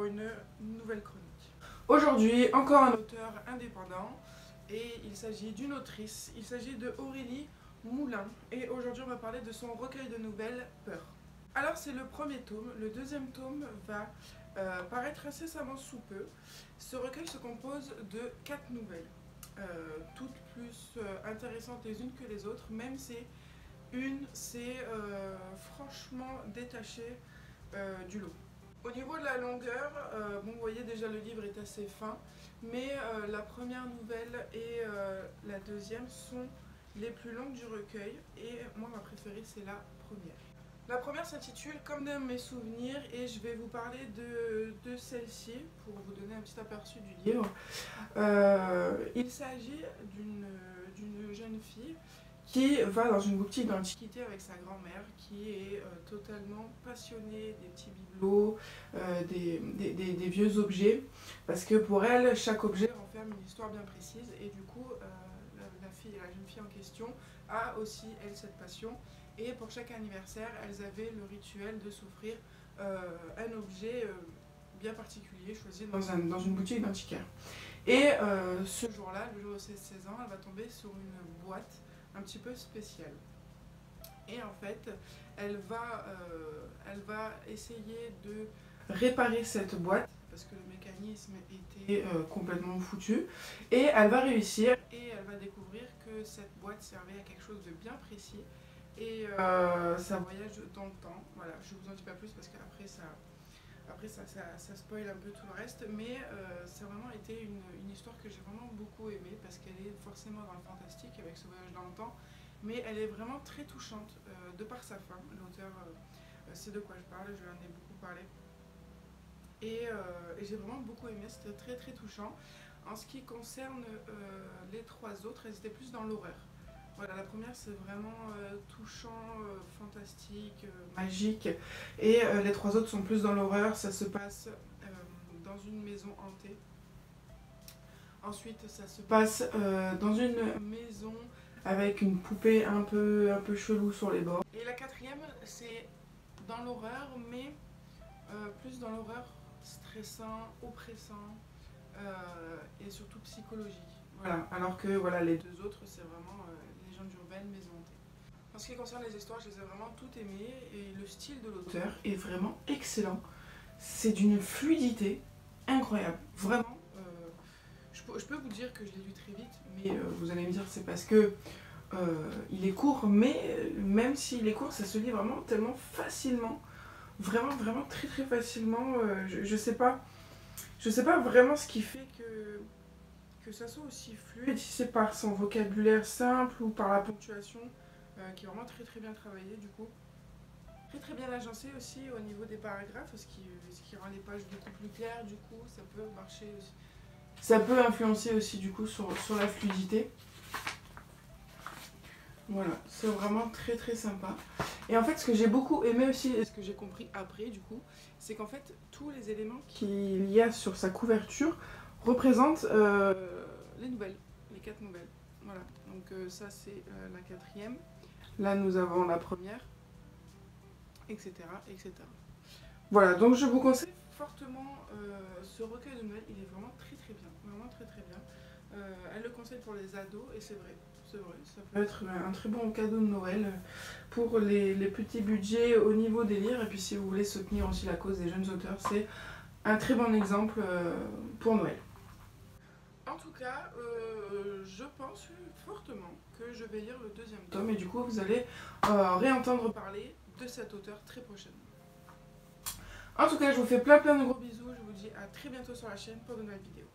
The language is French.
une nouvelle chronique. Aujourd'hui, encore un auteur indépendant et il s'agit d'une autrice, il s'agit de Aurélie Moulin et aujourd'hui on va parler de son recueil de nouvelles Peur. Alors c'est le premier tome, le deuxième tome va paraître incessamment sous peu. Ce recueil se compose de 4 nouvelles, toutes plus intéressantes les unes que les autres, même si une s'est franchement détachée du lot. Au niveau de la longueur, bon, vous voyez déjà le livre est assez fin, mais la première nouvelle et la deuxième sont les plus longues du recueil et moi ma préférée c'est la première. La première s'intitule Comme dans mes souvenirs et je vais vous parler de celle-ci pour vous donner un petit aperçu du livre. Il s'agit d'une jeune fille qui va dans une boutique d'antiquité avec sa grand-mère, qui est totalement passionnée des petits bibelots, des vieux objets, parce que pour elle, chaque objet renferme une histoire bien précise, et du coup, la jeune fille en question a aussi, elle, cette passion, et pour chaque anniversaire, elles avaient le rituel de s'offrir un objet bien particulier, choisi dans une boutique d'antiquaire. Et ce jour-là, le jour de ses 16 ans, elle va tomber sur une boîte un petit peu spéciale. Et en fait, elle va essayer de réparer cette boîte parce que le mécanisme était complètement foutu. Et elle va réussir et elle va découvrir que cette boîte servait à quelque chose de bien précis. Et ça voyage dans le temps. Voilà, je vous en dis pas plus parce qu'après ça spoil un peu tout le reste, mais ça a vraiment été une histoire que j'ai vraiment beaucoup aimée parce qu'elle est forcément dans le fantastique avec ce voyage dans le temps, mais elle est vraiment très touchante de par sa fin. L'auteur sait de quoi je parle, je lui en ai beaucoup parlé. Et j'ai vraiment beaucoup aimé, c'était très très touchant. En ce qui concerne les 3 autres, elles étaient plus dans l'horreur. Voilà, la première c'est vraiment touchant, fantastique, magique, et les 3 autres sont plus dans l'horreur. Ça se passe dans une maison hantée. Ensuite ça se passe dans une maison avec une poupée un peu chelou sur les bords. Et la 4e c'est dans l'horreur, mais plus dans l'horreur stressant, oppressant et surtout psychologique. Voilà, alors que voilà, les 2 autres c'est vraiment légende urbaine, maison hantée. En ce qui concerne les histoires, je les ai vraiment toutes aimées et le style de l'auteur est vraiment excellent. C'est d'une fluidité incroyable, vraiment. Je peux vous dire que je l'ai lu très vite, mais vous allez me dire c'est parce que il est court, mais même s'il est court, ça se lit vraiment tellement facilement, vraiment très très facilement. Je sais pas vraiment ce qui fait que ça soit aussi fluide, si c'est par son vocabulaire simple ou par la ponctuation qui est vraiment très très bien travaillée du coup. Très bien agencé aussi au niveau des paragraphes, ce qui rend les pages beaucoup plus claires, du coup ça peut marcher aussi. Ça peut influencer aussi du coup sur la fluidité. Voilà, c'est vraiment très sympa. Et en fait ce que j'ai beaucoup aimé aussi, et ce que j'ai compris après du coup, c'est qu'en fait tous les éléments qu'il y a sur sa couverture représentent les nouvelles, les 4 nouvelles. Voilà, donc ça c'est la 4e. Là nous avons la première, etc. Voilà, donc je vous conseille fortement ce recueil de nouvelles, il est vraiment très bien, vraiment très bien. Elle le conseille pour les ados et c'est vrai, ça peut être un très bon cadeau de Noël pour les petits budgets au niveau des livres, et puis si vous voulez soutenir aussi la cause des jeunes auteurs, c'est un très bon exemple pour Noël. En tout cas, je pense fortement que je vais lire le 2e tome et du coup vous allez réentendre parler de cet auteur très prochainement. En tout cas, je vous fais plein de gros bisous, je vous dis à très bientôt sur la chaîne pour de nouvelles vidéos.